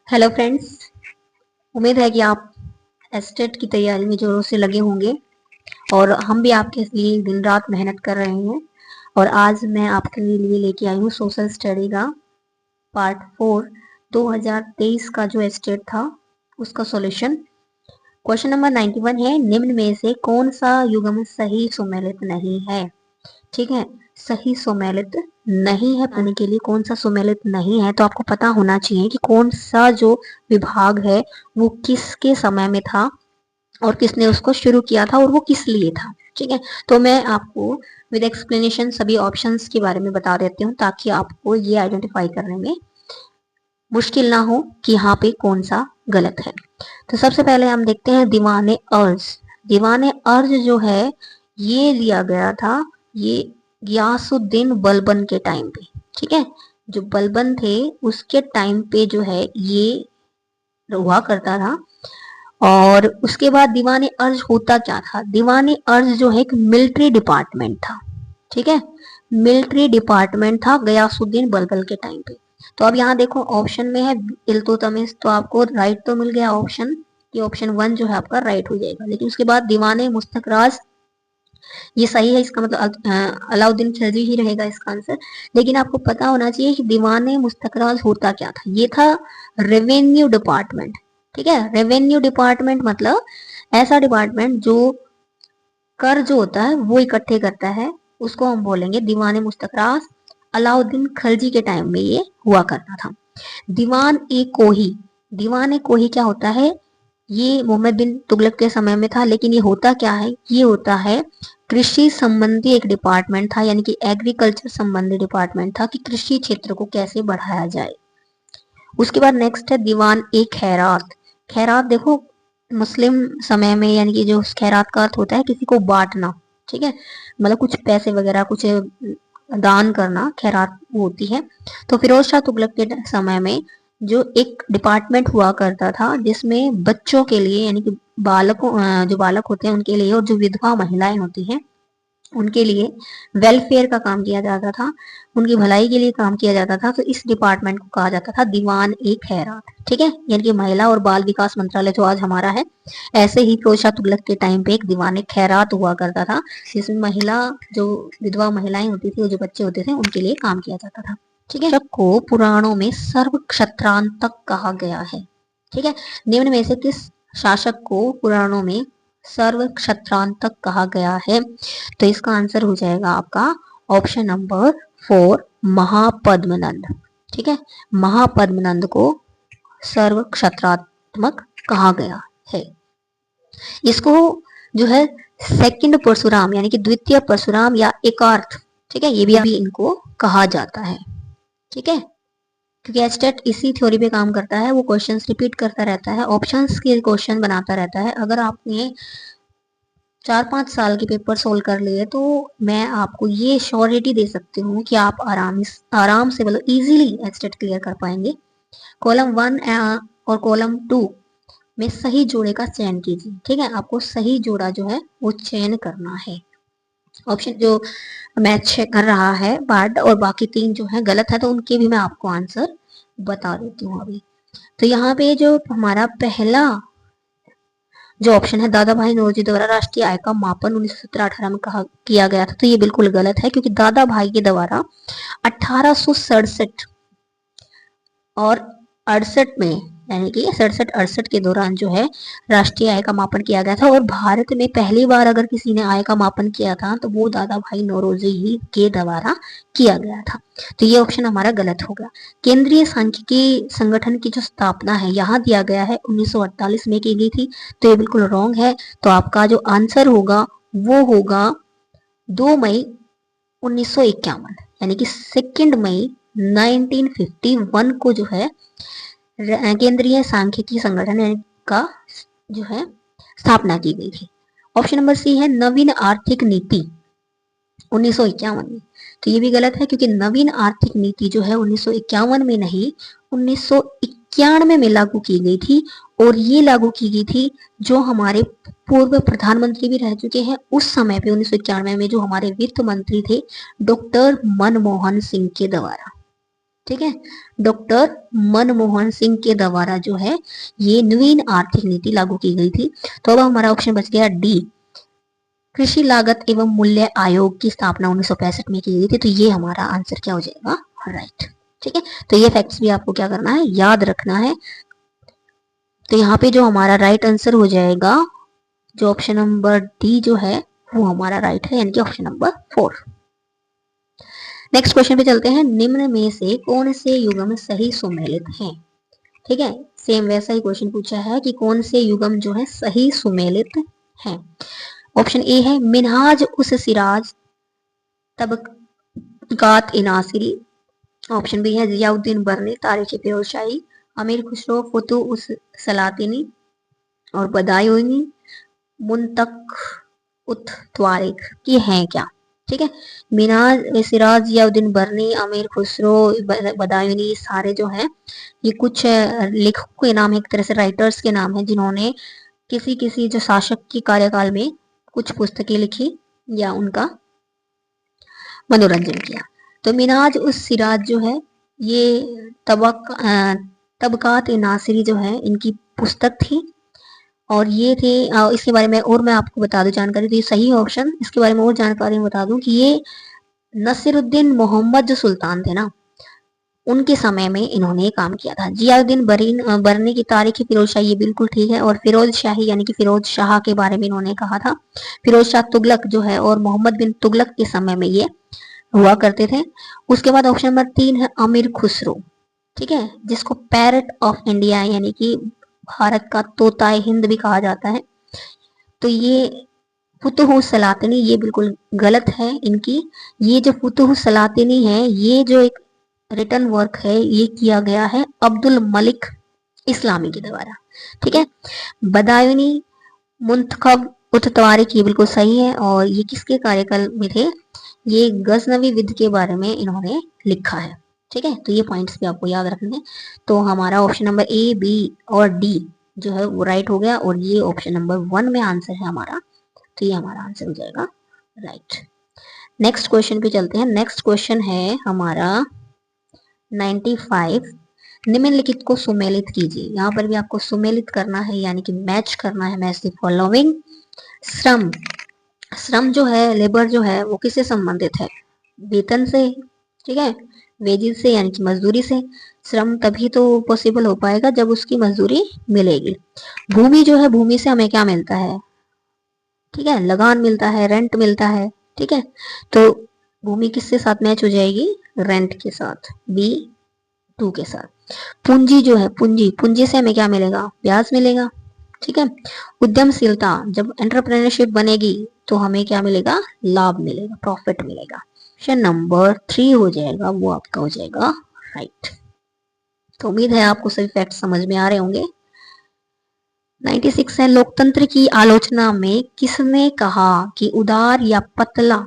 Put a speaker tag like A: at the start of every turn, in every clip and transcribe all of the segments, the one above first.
A: Hello friends. उम्मीद है कि आप एस्टेट की तैयारी में जोरों से लगे होंगे और हम भी आपके लिए दिन रात मेहनत कर रहे हैं। और आज मैं आपके लिए लेके आई हूँ सोशल स्टडी का पार्ट 4 2023 का जो एस्टेट था उसका सॉल्यूशन। क्वेश्चन नंबर 91 है, निम्न में से कौन सा युग्म सही सुमेलित नहीं है। ठीक है, सही सुमेलित नहीं है पढ़ने के लिए कौन सा सुमेलित नहीं है, तो आपको पता होना चाहिए कि कौन सा जो विभाग है वो किसके समय में था और किसने उसको शुरू किया था और वो किस लिए था। ठीक है, तो मैं आपको विद एक्सप्लेनेशन सभी ऑप्शंस के बारे में बता देती हूँ ताकि आपको ये आइडेंटिफाई करने में मुश्किल ना हो कि यहाँ पे कौन सा गलत है। तो सबसे पहले हम देखते हैं दीवाने अर्ज। दीवाने अर्ज जो है ये लिया गया था ये गियासुद्दीन बलबन के टाइम पे। ठीक है, जो बलबन थे उसके टाइम पे जो है ये हुआ करता था। और उसके बाद दीवाने अर्ज होता क्या था, दीवाने अर्ज जो है एक मिलिट्री डिपार्टमेंट था। ठीक है, मिलिट्री डिपार्टमेंट था गयासुद्दीन बलबन के टाइम पे। तो अब यहाँ देखो ऑप्शन में है इल्तुतमिश, तो आपको राइट तो मिल गया ऑप्शन, ये ऑप्शन 1 जो है आपका राइट हो जाएगा। लेकिन उसके बाद दीवाने मुस्तकराज ये सही है, इसका मतलब अलाउद्दीन खिलजी ही रहेगा इसका आंसर। लेकिन आपको पता होना चाहिए कि दीवाने मुस्तकराज होता क्या था, ये था रेवेन्यू डिपार्टमेंट। ठीक है, रेवेन्यू डिपार्टमेंट मतलब ऐसा डिपार्टमेंट जो कर जो होता है वो इकट्ठे करता है, उसको हम बोलेंगे दीवाने मुस्तकराज। अलाउद्दीन खिलजी के टाइम में ये हुआ करता था। दीवान ए कोही, दीवान ए कोही क्या होता है, ये मोहम्मद बिन तुगलक के समय में था। लेकिन ये होता क्या है, ये होता है कृषि संबंधी एक डिपार्टमेंट था, यानी कि एग्रीकल्चर संबंधी डिपार्टमेंट था कि कृषि क्षेत्र को कैसे बढ़ाया जाए। उसके बाद नेक्स्ट है दीवान ए खैरात। खैरात देखो मुस्लिम समय में, यानी कि जो खैरात का अर्थ होता है किसी को बांटना। ठीक है, मतलब कुछ पैसे वगैरह कुछ दान करना, खैरात होती है। तो फिरोज शाह तुगलक के समय में जो एक डिपार्टमेंट हुआ करता था जिसमें बच्चों के लिए, यानी कि बालकों जो बालक होते हैं उनके लिए और जो विधवा महिलाएं होती हैं उनके लिए वेलफेयर का काम किया जाता था, उनकी भलाई के लिए काम किया जाता था। तो इस डिपार्टमेंट को कहा जाता था दीवान ए खैरात। ठीक है, यानी कि महिला और बाल विकास मंत्रालय जो आज हमारा है, ऐसे ही फिरोज शाह तुगलक के टाइम पे एक दीवान ए खैरात हुआ करता था जिसमें महिला जो विधवा महिलाएं होती थी और जो बच्चे होते थे उनके लिए काम किया जाता था। ठीक है, को पुराणों में सर्व क्षत्रांतक कहा गया है। ठीक है, निम्न में से किस शासक को पुराणों में सर्व क्षत्रांतक कहा गया है, तो इसका आंसर हो जाएगा आपका ऑप्शन नंबर 4 महापद्मनंद। ठीक है, महापद्मनंद को सर्व क्षत्रात्मक कहा गया है। इसको जो है सेकंड परशुराम यानी कि द्वितीय परशुराम या एकार्थ, ठीक है, ये भी अभी इनको कहा जाता है। ठीक है, क्योंकि एस्टेट इसी थ्योरी पे काम करता है, वो क्वेश्चंस रिपीट करता रहता है, ऑप्शंस के क्वेश्चन बनाता रहता है। अगर आपने 4-5 साल के पेपर सोल्व कर लिए तो मैं आपको ये श्योरिटी दे सकती हूँ कि आप आराम से मतलब इजीली एस्टेट क्लियर कर पाएंगे। कॉलम 1 और कॉलम 2 में सही जोड़े का चयन कीजिए। ठीक है, आपको सही जोड़ा जो है वो चयन करना है। ऑप्शन जो मैच कर रहा है पार्ट और बाकी 3 जो है गलत है, तो उनके भी मैं आपको आंसर बता देती हूँ अभी। तो यहाँ पे जो हमारा पहला जो ऑप्शन है दादा भाई नौरोजी द्वारा राष्ट्रीय आय का मापन 1917-18 में कहा किया गया था, तो ये बिल्कुल गलत है क्योंकि दादा भाई के द्वारा 1867 और 68 में, यानी कि 67-68 के दौरान जो है राष्ट्रीय आय का मापन किया गया था। और भारत में पहली बार अगर किसी ने आय का मापन किया था तो वो दादा भाई नौरोजी ही के द्वारा किया गया था। तो ये ऑप्शन हमारा गलत हो गया। केंद्रीय सांख्यिकी संगठन की जो स्थापना है यहाँ दिया गया है 1948 में की गई थी, तो ये बिल्कुल रॉन्ग है। तो आपका जो आंसर होगा वो होगा 2 मई 1951, यानी कि 2 मई 1951 को जो है केंद्रीय सांख्यिकी संगठन का जो है स्थापना की गई थी। ऑप्शन नंबर सी है नवीन आर्थिक नीति 1951 में, तो ये भी गलत है क्योंकि नवीन आर्थिक नीति जो है 1951 में नहीं 1991 में लागू की गई थी। और ये लागू की गई थी जो हमारे पूर्व प्रधानमंत्री भी रह चुके हैं उस समय पे 1991 में, जो हमारे वित्त मंत्री थे डॉक्टर मनमोहन सिंह के द्वारा। ठीक है, डॉक्टर मनमोहन सिंह के द्वारा जो है ये नवीन आर्थिक नीति लागू की गई थी। तो अब हमारा ऑप्शन बच गया डी, कृषि लागत एवं मूल्य आयोग की स्थापना 1965 में की गई थी। तो ये हमारा आंसर क्या हो जाएगा, राइट। ठीक है, तो ये फैक्ट्स भी आपको क्या करना है, याद रखना है। तो यहाँ पे जो हमारा राइट आंसर हो जाएगा, जो ऑप्शन नंबर डी जो है वो हमारा राइट है, यानी कि ऑप्शन नंबर 4। नेक्स्ट क्वेश्चन पे चलते हैं। निम्न में से कौन से युग्म सही सुमेलित हैं? ठीक है, सेम वैसा ही क्वेश्चन पूछा है कि कौन से युग्म जो है सही सुमेलित हैं। ऑप्शन ए है मिनहाज उस सिराज तबकात इनासिरी। ऑप्शन बी है जियाउद्दीन बरनी तारीख फिरोज शाही, अमीर खुसरो फतू उस सलातिनी और बदायूनी मुंतक उत त्वारिक। ये हैं क्या? ठीक है, मिनाज सिराज जियाउद्दीन बरनी अमीर खुसरो बदायूनी सारे जो हैं ये कुछ लेखकों के नाम है, एक तरह से राइटर्स के नाम है, जिन्होंने किसी किसी जो शासक की कार्यकाल में कुछ पुस्तकें लिखी या उनका मनोरंजन किया। तो मिनाज उस सिराज जो है ये तबकात नासिरी जो है इनकी पुस्तक थी, और ये थे इसके बारे में और मैं आपको बता दूं जानकारी, तो ये सही ऑप्शन, इसके बारे में और जानकारी बता दूं कि ये नसीरुद्दीन मोहम्मद जो सुल्तान थे ना, उनके समय में इन्होंने काम किया था। जियाउद्दीन बरनी की तारीख फिरोज शाही, ये बिल्कुल ठीक है, और फिरोज शाही यानी कि फिरोज शाह के बारे में इन्होंने कहा था। फिरोज शाह तुगलक जो है और मोहम्मद बिन तुगलक के समय में ये हुआ करते थे। उसके बाद ऑप्शन नंबर 3 है अमीर खुसरो, ठीक है, जिसको पैरट ऑफ इंडिया यानी कि भारत का तोताए हिंद भी कहा जाता है। तो ये फुतुह सलातिनी ये बिल्कुल गलत है इनकी। ये जो फुतुह सलातिनी है ये जो एक रिटर्न वर्क है ये किया गया है अब्दुल मलिक इस्लामी के द्वारा। ठीक है, बदायूनी मुंतखब उत तवारिक ये बिल्कुल सही है, और ये किसके कार्यकाल में थे, ये गजनवी विद के बारे में इन्होंने लिखा है। ठीक है, तो ये पॉइंट्स भी आपको याद रखने हैं। तो हमारा ऑप्शन नंबर ए, बी और डी जो है वो राइट हो गया, और ये ऑप्शन नंबर 1 में आंसर है हमारा। तो ये हमारा आंसर हो जाएगा राइट। नेक्स्ट क्वेश्चन पे चलते हैं। नेक्स्ट क्वेश्चन है हमारा 95। निम्नलिखित को सुमेलित कीजिए। यहाँ पर भी आपको सुमेलित करना है, यानी कि मैच करना है। Match the following. श्रम, श्रम जो है, लेबर जो है वो किससे संबंधित है, वेतन से। ठीक है, वेजेस से यानी कि मजदूरी से। श्रम तभी तो पॉसिबल हो पाएगा जब उसकी मजदूरी मिलेगी। भूमि जो है, भूमि से हमें क्या मिलता है, ठीक है, लगान मिलता है, रेंट मिलता है। ठीक है, तो भूमि किसके साथ मैच हो जाएगी, रेंट के साथ, बी 2 के साथ। पूंजी जो है, पूंजी, पूंजी से हमें क्या मिलेगा, ब्याज मिलेगा। ठीक है, उद्यमशीलता, जब एंटरप्रेन्योरशिप बनेगी तो हमें क्या मिलेगा, लाभ मिलेगा, प्रॉफिट मिलेगा। ऑप्शन नंबर 3 हो जाएगा, वो आपका हो जाएगा राइट। तो उम्मीद है आपको सभी फैक्ट समझ में आ रहे होंगे। 96 है, लोकतंत्र की आलोचना में किसने कहा कि उदार या पतला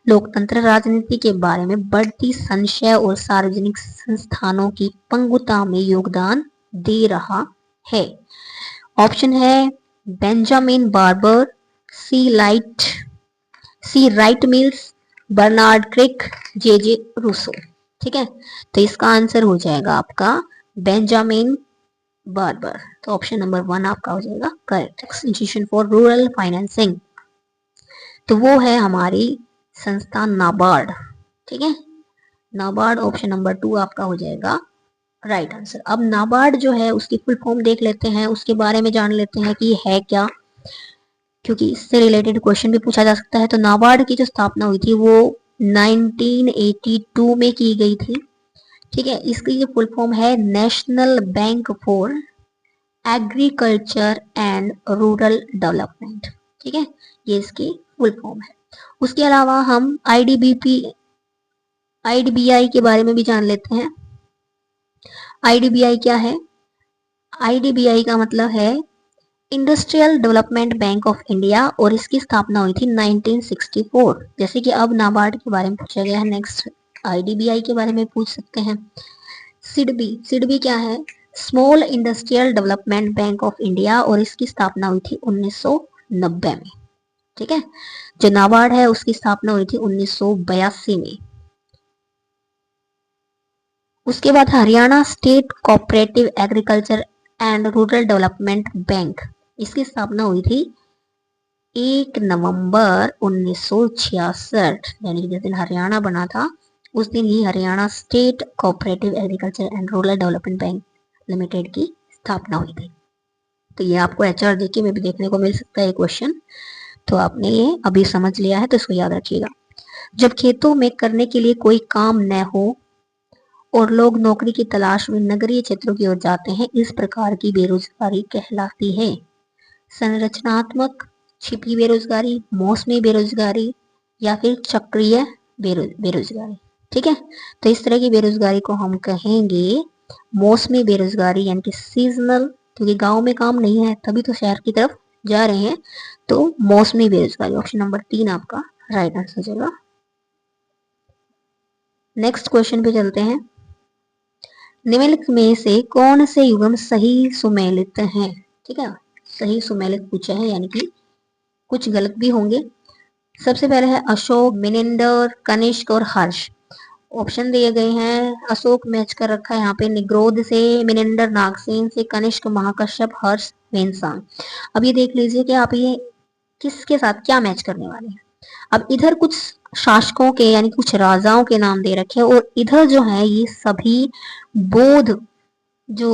A: लोकतंत्र राजनीति के बारे में बढ़ती संशय और सार्वजनिक संस्थानों की पंगुता में योगदान दे रहा है। ऑप्शन है बेंजामिन बार्बर, सी राइट मिल्स, बर्नार्ड क्रिक, जे रूसो। ठीक है, तो इसका आंसर हो जाएगा आपका बेंजामिन बार्बर। तो ऑप्शन नंबर 1 आपका हो जाएगा correct. Institution for rural financing, तो वो है हमारी संस्था नाबार्ड। ठीक है, नाबार्ड ऑप्शन नंबर 2 आपका हो जाएगा राइट आंसर। अब नाबार्ड जो है उसकी फुल फॉर्म देख लेते हैं, उसके बारे में जान लेते हैं कि है क्या, क्योंकि इससे रिलेटेड क्वेश्चन भी पूछा जा सकता है। तो नाबार्ड की जो स्थापना हुई थी वो 1982 में की गई थी। ठीक है, इसकी जो फुल फॉर्म है national bank for agriculture and rural development. ठीक है, ये इसकी फुल फॉर्म है। उसके अलावा हम आईडीबीआई के बारे में भी जान लेते हैं। आईडीबीआई क्या है, आईडीबीआई का मतलब है industrial development bank of India, और इसकी स्थापना हुई थी 1964। जैसे कि अब नाबार्ड के बारे में पूछा गया है, नेक्स्ट आईडीबीआई के बारे में पूछ सकते हैं। सिडबी क्या है, small industrial development bank of India, और इसकी स्थापना हुई थी 1990 में। ठीक है, जो नाबार्ड है उसकी स्थापना हुई थी 1982 में। उसके बाद Haryana state cooperative agriculture and rural development bank, इसकी स्थापना हुई थी 1 नवंबर 1966, यानी कि जिस दिन हरियाणा बना था उस दिन ही Haryana state cooperative agriculture and rural development bank limited की स्थापना हुई थी। तो ये आपको HRDK में भी देखने को मिल सकता है क्वेश्चन, तो आपने ये अभी समझ लिया है तो इसको याद रखिएगा। जब खेतों में करने के लिए कोई काम न हो और लोग नौकरी की तलाश में नगरीय क्षेत्रों की ओर जाते हैं, इस प्रकार की बेरोजगारी कहलाती है संरचनात्मक, छिपी बेरोजगारी, मौसमी बेरोजगारी या फिर चक्रीय बेरोजगारी। ठीक है, तो इस तरह की बेरोजगारी को हम कहेंगे मौसमी बेरोजगारी, यानी कि सीजनल, क्योंकि गांव में काम नहीं है तभी तो शहर की तरफ जा रहे हैं, तो मौसमी बेरोजगारी। ऑप्शन नंबर 3 आपका राइट आंसर हो जाएगा। नेक्स्ट क्वेश्चन पे चलते हैं। निम्नलिखित में से कौन से युग्म सही सुमेलित हैं? ठीक है, सही सुमेलित पूछा है, यानी कि कुछ गलत भी होंगे। सबसे पहले है अशोक, मिनिंदर, कनिष्क और हर्ष। ऑप्शन दिए गए हैं, अशोक मैच कर रखा है यहाँ पे निग्रोध से, मिनिंदर नागसेन से, कनिष्क महाकश्यप, हर्ष वेनसांग। अब ये देख लीजिए कि आप ये किसके साथ क्या मैच करने वाले हैं। अब इधर कुछ शासकों के यानी कुछ राजाओं के नाम दे रखे हैं और इधर जो है ये सभी बौद्ध जो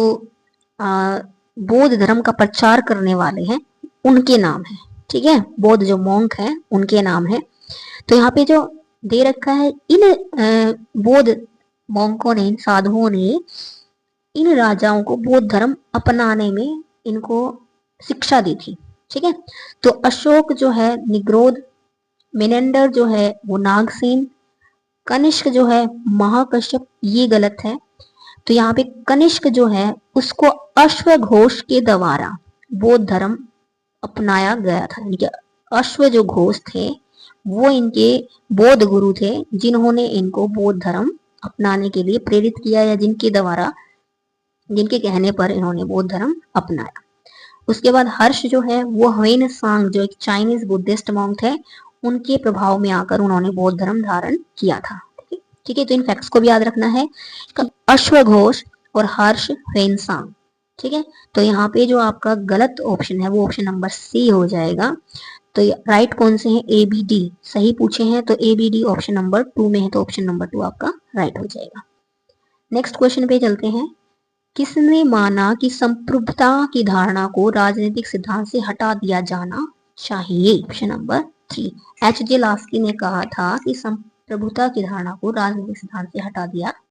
A: बौद्ध धर्म का प्रचार करने वाले हैं उनके नाम है। ठीक है, बौद्ध जो मॉन्क है उनके नाम है। तो यहाँ पे जो दे रखा है, इन बौद्ध मॉन्कों ने, इन साधुओं ने इन राजाओं को बौद्ध धर्म अपनाने में इनको शिक्षा दी थी। ठीक है, तो अशोक जो है निग्रोध, मिनेंडर जो है वो नागसेन, कनिष्क जो है महाकश्यप, ये गलत है। तो यहाँ पे कनिष्क जो है उसको अश्वघोष के द्वारा बौद्ध धर्म अपनाया गया था, यानी कि अश्व जो घोष थे वो इनके बौद्ध गुरु थे जिन्होंने इनको बौद्ध धर्म अपनाने के लिए प्रेरित किया, या जिनके द्वारा, जिनके कहने पर इन्होंने बौद्ध धर्म अपनाया। उसके बाद हर्ष जो है वो ह्वेन सांग, जो एक चाइनीज बुद्धिस्ट मॉन्क थे, उनके प्रभाव में आकर उन्होंने बौद्ध धर्म धारण किया था। ठीक है, तो इन फैक्ट्स को भी याद रखना है। अश्वघोष और हर्ष ह्वेनसांग। ठीक है, तो यहाँ पे जो आपका गलत ऑप्शन है वो ऑप्शन नंबर सी हो जाएगा। तो राइट कौन से हैं? ए बी डी सही पूछे हैं, तो A B D option number 2 में है, तो ऑप्शन नंबर 2 आपका राइट हो जाएगा। नेक्स्ट क्वेश्चन पे चलते हैं। किसने माना कि संप्रभुता की धारणा को राजनीतिक सिद्धांत से हटा दिया जाना चाहिए? Option number 3 H.J. लास्की ने कहा था कि संप्रभुता की धारणा को राजनीतिक सिद्धांत से हटा दिया